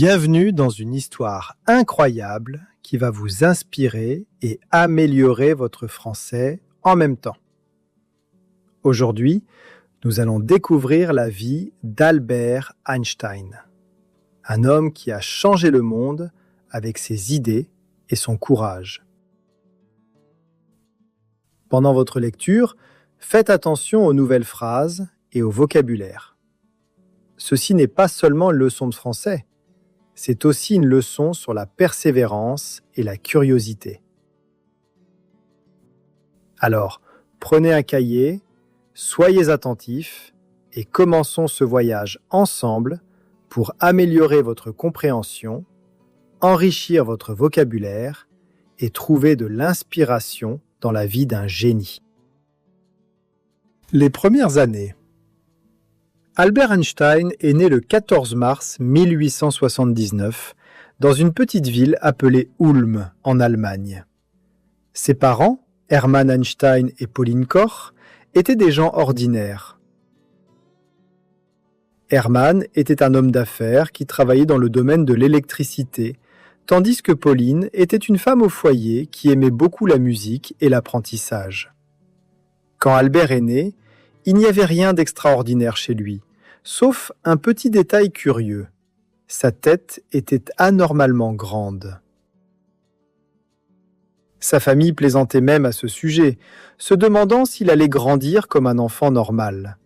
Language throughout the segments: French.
Bienvenue dans une histoire incroyable qui va vous inspirer et améliorer votre français en même temps. Aujourd'hui, nous allons découvrir la vie d'Albert Einstein, un homme qui a changé le monde avec ses idées et son courage. Pendant votre lecture, faites attention aux nouvelles phrases et au vocabulaire. Ceci n'est pas seulement une leçon de français, c'est aussi une leçon sur la persévérance et la curiosité. Alors, prenez un cahier, soyez attentifs et commençons ce voyage ensemble pour améliorer votre compréhension, enrichir votre vocabulaire et trouver de l'inspiration dans la vie d'un génie. Les premières années. Albert Einstein est né le 14 mars 1879 dans une petite ville appelée Ulm en Allemagne. Ses parents, Hermann Einstein et Pauline Koch, étaient des gens ordinaires. Hermann était un homme d'affaires qui travaillait dans le domaine de l'électricité, tandis que Pauline était une femme au foyer qui aimait beaucoup la musique et l'apprentissage. Quand Albert est né, il n'y avait rien d'extraordinaire chez lui, sauf un petit détail curieux. Sa tête était anormalement grande. Sa famille plaisantait même à ce sujet, se demandant s'il allait grandir comme un enfant normal.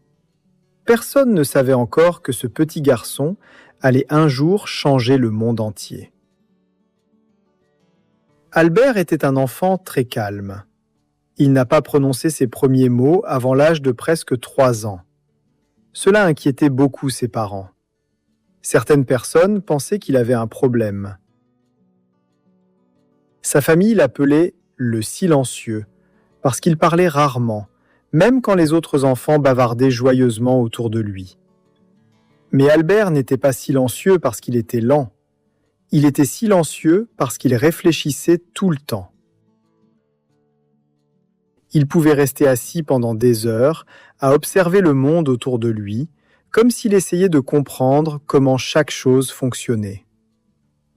Personne ne savait encore que ce petit garçon allait un jour changer le monde entier. Albert était un enfant très calme. Il n'a pas prononcé ses premiers mots avant l'âge de presque 3 ans. Cela inquiétait beaucoup ses parents. Certaines personnes pensaient qu'il avait un problème. Sa famille l'appelait le silencieux, parce qu'il parlait rarement, même quand les autres enfants bavardaient joyeusement autour de lui. Mais Albert n'était pas silencieux parce qu'il était lent. Il était silencieux parce qu'il réfléchissait tout le temps. Il pouvait rester assis pendant des heures à observer le monde autour de lui, comme s'il essayait de comprendre comment chaque chose fonctionnait.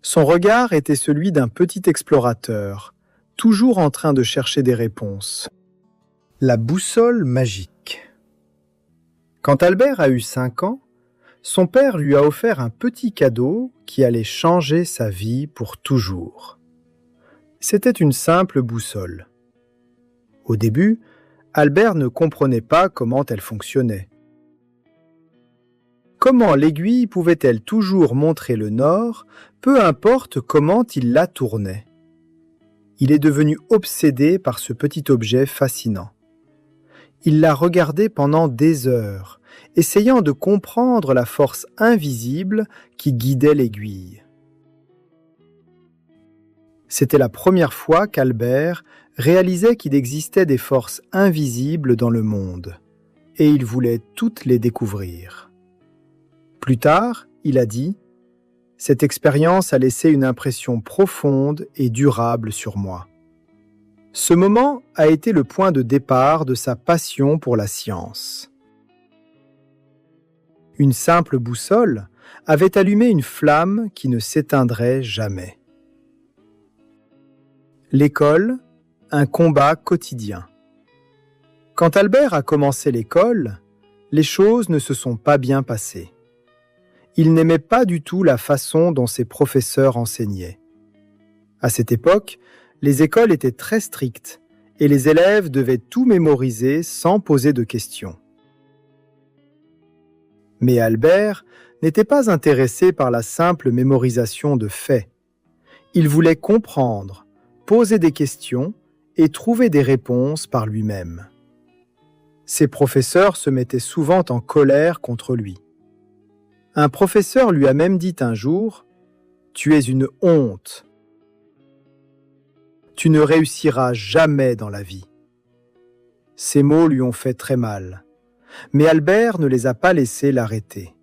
Son regard était celui d'un petit explorateur, toujours en train de chercher des réponses. La boussole magique. Quand Albert a eu 5 ans, son père lui a offert un petit cadeau qui allait changer sa vie pour toujours. C'était une simple boussole. Au début, Albert ne comprenait pas comment elle fonctionnait. Comment l'aiguille pouvait-elle toujours montrer le nord, peu importe comment il la tournait? Il est devenu obsédé par ce petit objet fascinant. Il l'a regardé pendant des heures, essayant de comprendre la force invisible qui guidait l'aiguille. C'était la première fois qu'Albert réalisait qu'il existait des forces invisibles dans le monde, et il voulait toutes les découvrir. Plus tard, il a dit « Cette expérience a laissé une impression profonde et durable sur moi. » Ce moment a été le point de départ de sa passion pour la science. Une simple boussole avait allumé une flamme qui ne s'éteindrait jamais. L'école, un combat quotidien. Quand Albert a commencé l'école, les choses ne se sont pas bien passées. Il n'aimait pas du tout la façon dont ses professeurs enseignaient. À cette époque, les écoles étaient très strictes et les élèves devaient tout mémoriser sans poser de questions. Mais Albert n'était pas intéressé par la simple mémorisation de faits. Il voulait comprendre, poser des questions et trouver des réponses par lui-même. Ses professeurs se mettaient souvent en colère contre lui. Un professeur lui a même dit un jour « Tu es une honte. Tu ne réussiras jamais dans la vie. » Ces mots lui ont fait très mal, mais Albert ne les a pas laissés l'arrêter.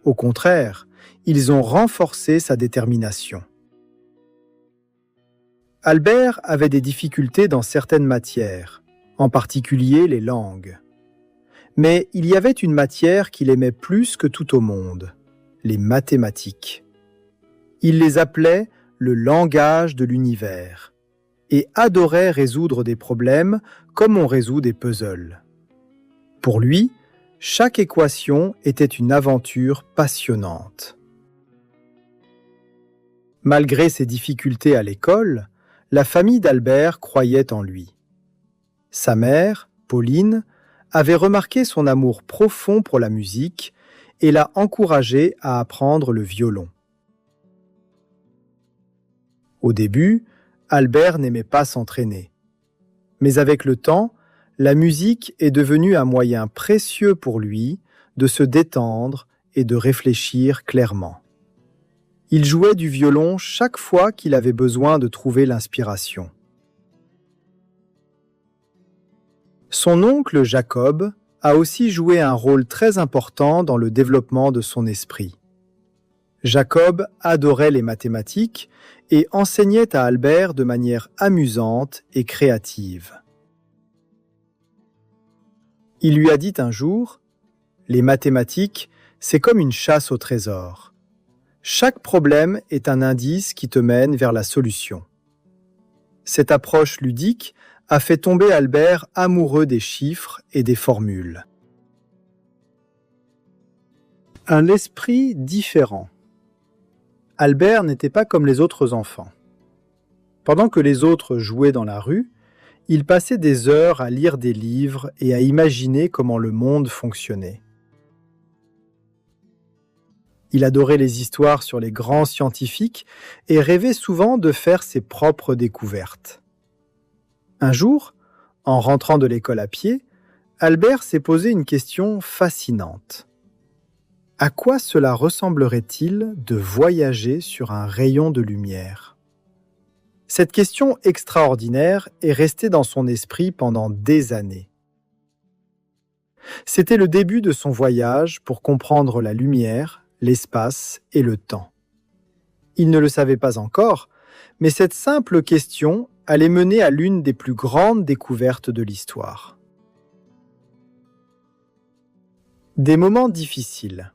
Au contraire, ils ont renforcé sa détermination. Albert avait des difficultés dans certaines matières, en particulier les langues. Mais il y avait une matière qu'il aimait plus que tout au monde, les mathématiques. Il les appelait le langage de l'univers et adorait résoudre des problèmes comme on résout des puzzles. Pour lui, chaque équation était une aventure passionnante. Malgré ses difficultés à l'école, la famille d'Albert croyait en lui. Sa mère, Pauline, avait remarqué son amour profond pour la musique et l'a encouragé à apprendre le violon. Au début, Albert n'aimait pas s'entraîner. Mais avec le temps, la musique est devenue un moyen précieux pour lui de se détendre et de réfléchir clairement. Il jouait du violon chaque fois qu'il avait besoin de trouver l'inspiration. Son oncle Jacob a aussi joué un rôle très important dans le développement de son esprit. Jacob adorait les mathématiques et enseignait à Albert de manière amusante et créative. Il lui a dit un jour : « Les mathématiques, c'est comme une chasse au trésor. Chaque problème est un indice qui te mène vers la solution. » Cette approche ludique a fait tomber Albert amoureux des chiffres et des formules. Un esprit différent. Albert n'était pas comme les autres enfants. Pendant que les autres jouaient dans la rue, il passait des heures à lire des livres et à imaginer comment le monde fonctionnait. Il adorait les histoires sur les grands scientifiques et rêvait souvent de faire ses propres découvertes. Un jour, en rentrant de l'école à pied, Albert s'est posé une question fascinante. À quoi cela ressemblerait-il de voyager sur un rayon de lumière ? Cette question extraordinaire est restée dans son esprit pendant des années. C'était le début de son voyage pour comprendre la lumière, l'espace et le temps. Il ne le savait pas encore, mais cette simple question allait mener à l'une des plus grandes découvertes de l'histoire. Des moments difficiles.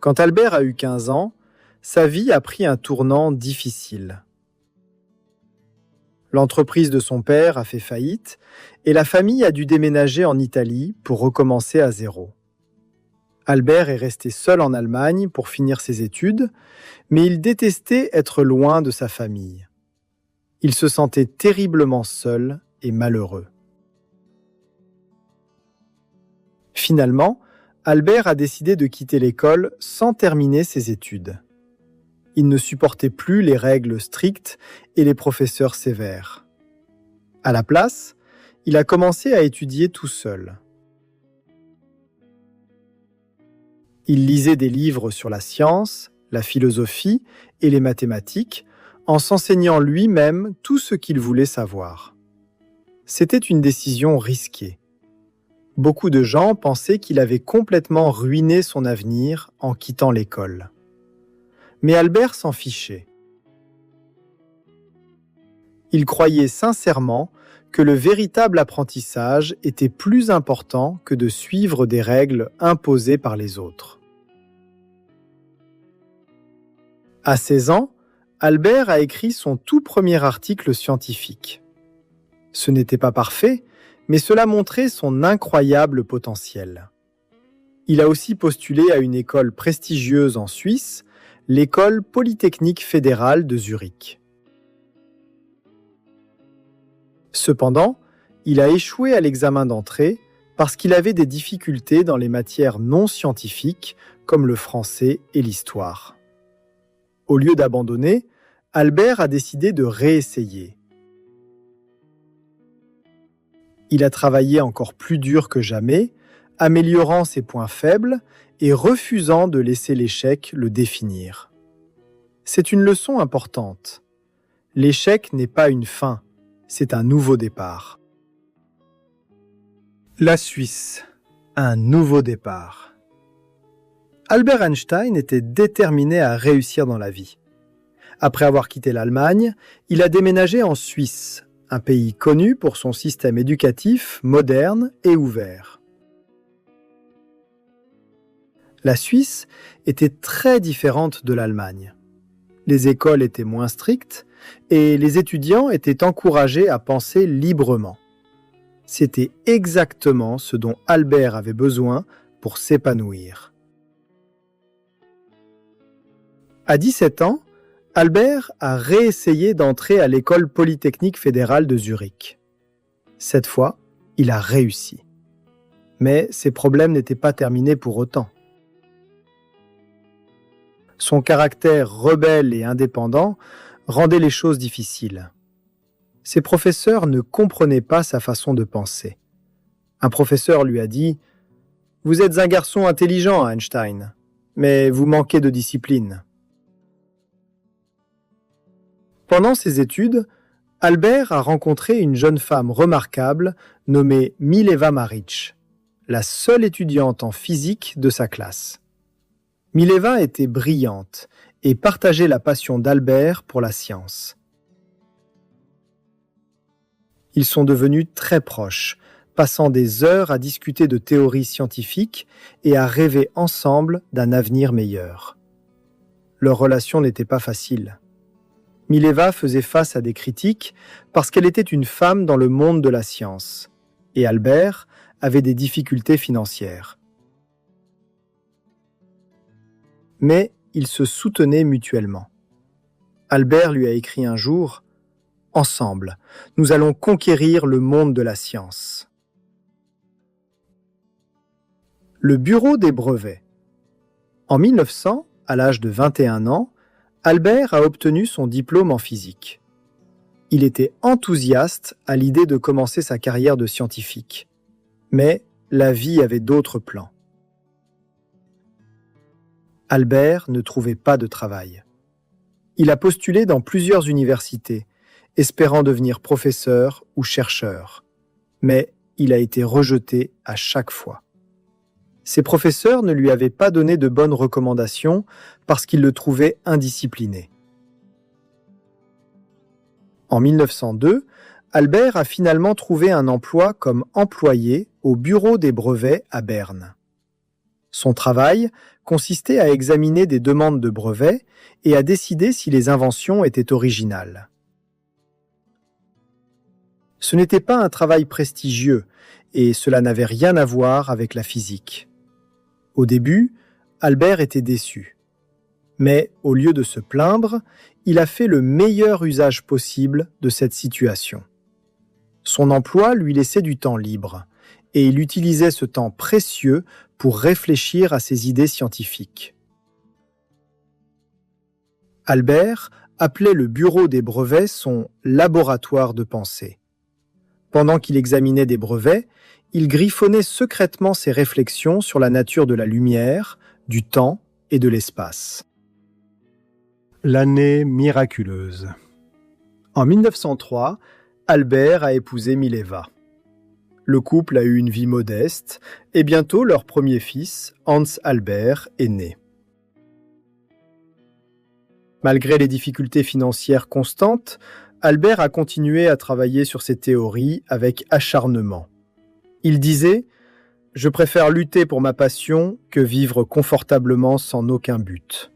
Quand Albert a eu 15 ans, sa vie a pris un tournant difficile. L'entreprise de son père a fait faillite et la famille a dû déménager en Italie pour recommencer à zéro. Albert est resté seul en Allemagne pour finir ses études, mais il détestait être loin de sa famille. Il se sentait terriblement seul et malheureux. Finalement, Albert a décidé de quitter l'école sans terminer ses études. Il ne supportait plus les règles strictes et les professeurs sévères. À la place, il a commencé à étudier tout seul. Il lisait des livres sur la science, la philosophie et les mathématiques, en s'enseignant lui-même tout ce qu'il voulait savoir. C'était une décision risquée. Beaucoup de gens pensaient qu'il avait complètement ruiné son avenir en quittant l'école. Mais Albert s'en fichait. Il croyait sincèrement que le véritable apprentissage était plus important que de suivre des règles imposées par les autres. À 16 ans, Albert a écrit son tout premier article scientifique. Ce n'était pas parfait, mais cela montrait son incroyable potentiel. Il a aussi postulé à une école prestigieuse en Suisse, l'école polytechnique fédérale de Zurich. Cependant, il a échoué à l'examen d'entrée parce qu'il avait des difficultés dans les matières non scientifiques comme le français et l'histoire. Au lieu d'abandonner, Albert a décidé de réessayer. Il a travaillé encore plus dur que jamais, améliorant ses points faibles et refusant de laisser l'échec le définir. C'est une leçon importante. L'échec n'est pas une fin, c'est un nouveau départ. La Suisse, un nouveau départ. Albert Einstein était déterminé à réussir dans la vie. Après avoir quitté l'Allemagne, il a déménagé en Suisse, un pays connu pour son système éducatif moderne et ouvert. La Suisse était très différente de l'Allemagne. Les écoles étaient moins strictes et les étudiants étaient encouragés à penser librement. C'était exactement ce dont Albert avait besoin pour s'épanouir. À 17 ans, Albert a réessayé d'entrer à l'école polytechnique fédérale de Zurich. Cette fois, il a réussi. Mais ses problèmes n'étaient pas terminés pour autant. Son caractère rebelle et indépendant rendait les choses difficiles. Ses professeurs ne comprenaient pas sa façon de penser. Un professeur lui a dit « Vous êtes un garçon intelligent, Einstein, mais vous manquez de discipline. » Pendant ses études, Albert a rencontré une jeune femme remarquable nommée Mileva Maric, la seule étudiante en physique de sa classe. Mileva était brillante et partageait la passion d'Albert pour la science. Ils sont devenus très proches, passant des heures à discuter de théories scientifiques et à rêver ensemble d'un avenir meilleur. Leur relation n'était pas facile. Mileva faisait face à des critiques parce qu'elle était une femme dans le monde de la science, et Albert avait des difficultés financières. Mais ils se soutenaient mutuellement. Albert lui a écrit un jour « Ensemble, nous allons conquérir le monde de la science. » Le bureau des brevets. En 1900, à l'âge de 21 ans, Albert a obtenu son diplôme en physique. Il était enthousiaste à l'idée de commencer sa carrière de scientifique. Mais la vie avait d'autres plans. Albert ne trouvait pas de travail. Il a postulé dans plusieurs universités, espérant devenir professeur ou chercheur. Mais il a été rejeté à chaque fois. Ses professeurs ne lui avaient pas donné de bonnes recommandations parce qu'ils le trouvaient indiscipliné. En 1902, Albert a finalement trouvé un emploi comme employé au bureau des brevets à Berne. Son travail consistait à examiner des demandes de brevets et à décider si les inventions étaient originales. Ce n'était pas un travail prestigieux et cela n'avait rien à voir avec la physique. Au début, Albert était déçu. Mais au lieu de se plaindre, il a fait le meilleur usage possible de cette situation. Son emploi lui laissait du temps libre et il utilisait ce temps précieux pour réfléchir à ses idées scientifiques. Albert appelait le bureau des brevets son laboratoire de pensée. Pendant qu'il examinait des brevets, il griffonnait secrètement ses réflexions sur la nature de la lumière, du temps et de l'espace. L'année miraculeuse. En 1903, Albert a épousé Mileva. Le couple a eu une vie modeste et bientôt leur premier fils, Hans Albert, est né. Malgré les difficultés financières constantes, Albert a continué à travailler sur ses théories avec acharnement. Il disait « Je préfère lutter pour ma passion que vivre confortablement sans aucun but. »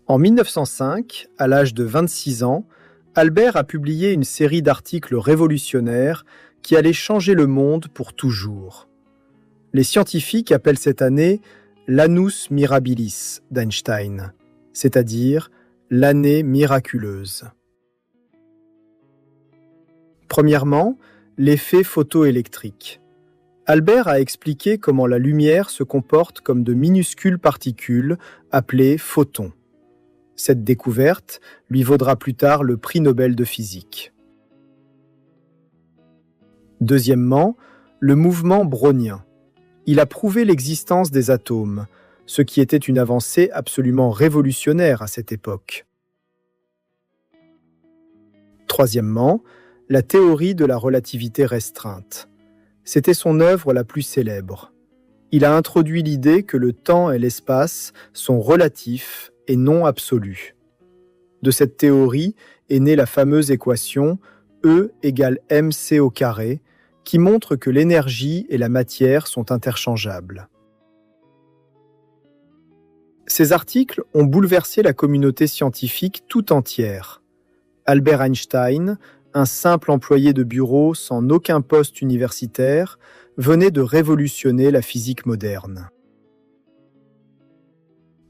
En 1905, à l'âge de 26 ans, Albert a publié une série d'articles révolutionnaires qui allaient changer le monde pour toujours. Les scientifiques appellent cette année l'annus mirabilis d'Einstein, c'est-à-dire l'année miraculeuse. Premièrement, l'effet photoélectrique. Albert a expliqué comment la lumière se comporte comme de minuscules particules appelées photons. Cette découverte lui vaudra plus tard le prix Nobel de physique. Deuxièmement, le mouvement brownien. Il a prouvé l'existence des atomes, ce qui était une avancée absolument révolutionnaire à cette époque. Troisièmement, la théorie de la relativité restreinte. C'était son œuvre la plus célèbre. Il a introduit l'idée que le temps et l'espace sont relatifs et non absolus. De cette théorie est née la fameuse équation E égale mc au carré, qui montre que l'énergie et la matière sont interchangeables. Ces articles ont bouleversé la communauté scientifique tout entière. Albert Einstein, un simple employé de bureau sans aucun poste universitaire, venait de révolutionner la physique moderne.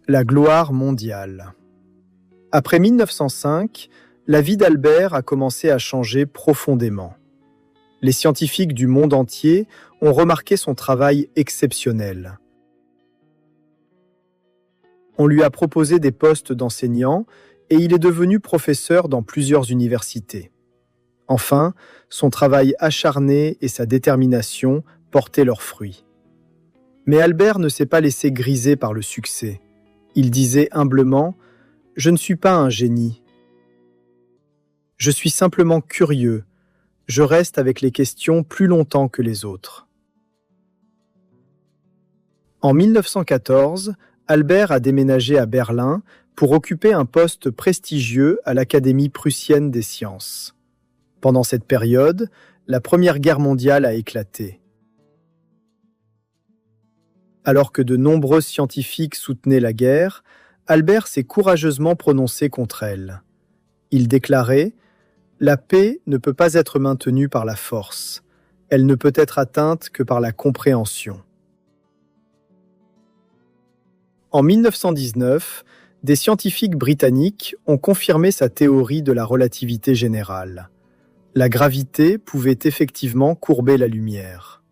La gloire mondiale. Après 1905, la vie d'Albert a commencé à changer profondément. Les scientifiques du monde entier ont remarqué son travail exceptionnel. On lui a proposé des postes d'enseignant et il est devenu professeur dans plusieurs universités. Enfin, son travail acharné et sa détermination portaient leurs fruits. Mais Albert ne s'est pas laissé griser par le succès. Il disait humblement « Je ne suis pas un génie. Je suis simplement curieux. Je reste avec les questions plus longtemps que les autres. » En 1914, Albert a déménagé à Berlin pour occuper un poste prestigieux à l'Académie prussienne des sciences. Pendant cette période, la Première Guerre mondiale a éclaté. Alors que de nombreux scientifiques soutenaient la guerre, Albert s'est courageusement prononcé contre elle. Il déclarait « La paix ne peut pas être maintenue par la force. Elle ne peut être atteinte que par la compréhension. » En 1919, des scientifiques britanniques ont confirmé sa théorie de la relativité générale. La gravité pouvait effectivement courber la lumière.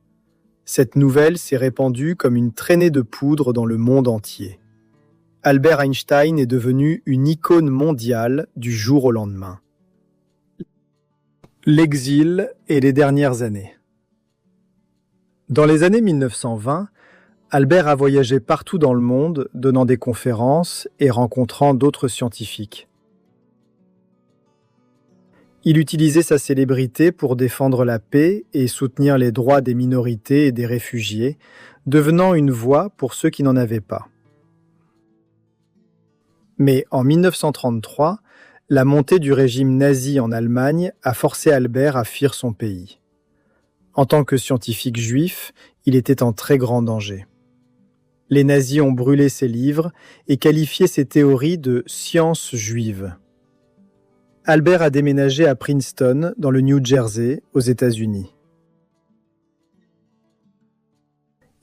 Cette nouvelle s'est répandue comme une traînée de poudre dans le monde entier. Albert Einstein est devenu une icône mondiale du jour au lendemain. L'exil et les dernières années. Dans les années 1920, Albert a voyagé partout dans le monde, donnant des conférences et rencontrant d'autres scientifiques. Il utilisait sa célébrité pour défendre la paix et soutenir les droits des minorités et des réfugiés, devenant une voix pour ceux qui n'en avaient pas. Mais en 1933, la montée du régime nazi en Allemagne a forcé Albert à fuir son pays. En tant que scientifique juif, il était en très grand danger. Les nazis ont brûlé ses livres et qualifié ses théories de « science juive ». Albert a déménagé à Princeton, dans le New Jersey, aux États-Unis.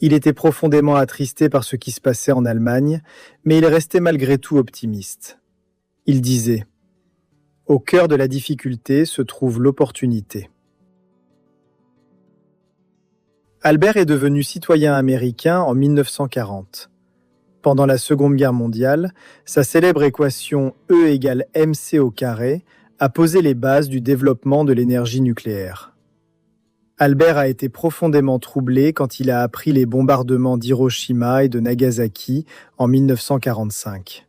Il était profondément attristé par ce qui se passait en Allemagne, mais il restait malgré tout optimiste. Il disait « Au cœur de la difficulté se trouve l'opportunité ». Albert est devenu citoyen américain en 1940. Pendant la Seconde Guerre mondiale, sa célèbre équation E égale mc au carré a posé les bases du développement de l'énergie nucléaire. Albert a été profondément troublé quand il a appris les bombardements d'Hiroshima et de Nagasaki en 1945.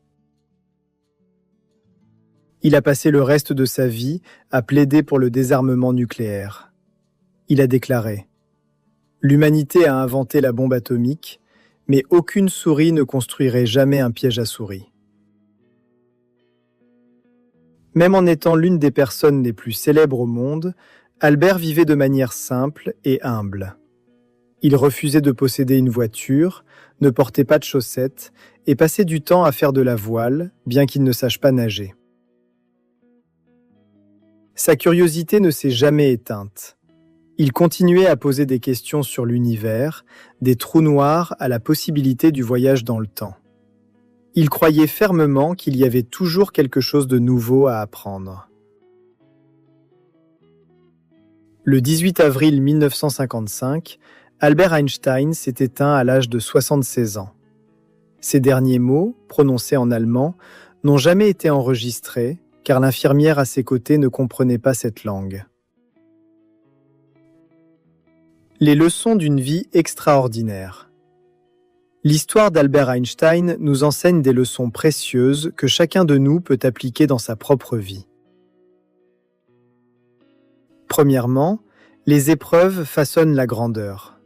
Il a passé le reste de sa vie à plaider pour le désarmement nucléaire. Il a déclaré « L'humanité a inventé la bombe atomique, mais aucune souris ne construirait jamais un piège à souris. » Même en étant l'une des personnes les plus célèbres au monde, Albert vivait de manière simple et humble. Il refusait de posséder une voiture, ne portait pas de chaussettes et passait du temps à faire de la voile, bien qu'il ne sache pas nager. Sa curiosité ne s'est jamais éteinte. Il continuait à poser des questions sur l'univers, des trous noirs à la possibilité du voyage dans le temps. Il croyait fermement qu'il y avait toujours quelque chose de nouveau à apprendre. Le 18 avril 1955, Albert Einstein s'est éteint à l'âge de 76 ans. Ses derniers mots, prononcés en allemand, n'ont jamais été enregistrés, car l'infirmière à ses côtés ne comprenait pas cette langue. Les leçons d'une vie extraordinaire. L'histoire d'Albert Einstein nous enseigne des leçons précieuses que chacun de nous peut appliquer dans sa propre vie. Premièrement, les épreuves façonnent la grandeur.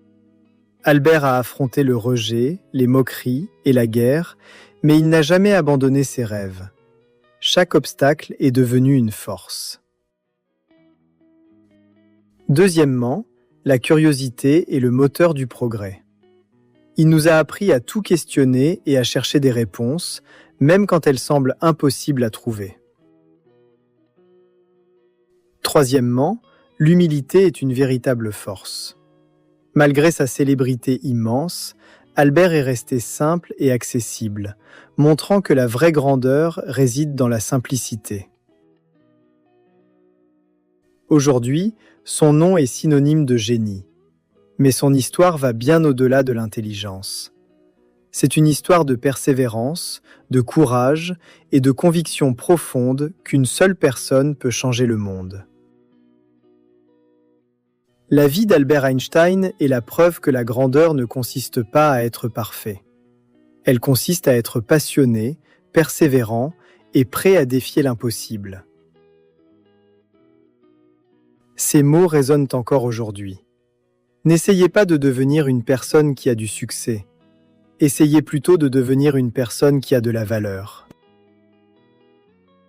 Albert a affronté le rejet, les moqueries et la guerre, mais il n'a jamais abandonné ses rêves. Chaque obstacle est devenu une force. Deuxièmement, la curiosité est le moteur du progrès. Il nous a appris à tout questionner et à chercher des réponses, même quand elles semblent impossibles à trouver. Troisièmement, l'humilité est une véritable force. Malgré sa célébrité immense, Albert est resté simple et accessible, montrant que la vraie grandeur réside dans la simplicité. Aujourd'hui, son nom est synonyme de génie, mais son histoire va bien au-delà de l'intelligence. C'est une histoire de persévérance, de courage et de conviction profonde qu'une seule personne peut changer le monde. La vie d'Albert Einstein est la preuve que la grandeur ne consiste pas à être parfait. Elle consiste à être passionné, persévérant et prêt à défier l'impossible. Ces mots résonnent encore aujourd'hui. N'essayez pas de devenir une personne qui a du succès. Essayez plutôt de devenir une personne qui a de la valeur.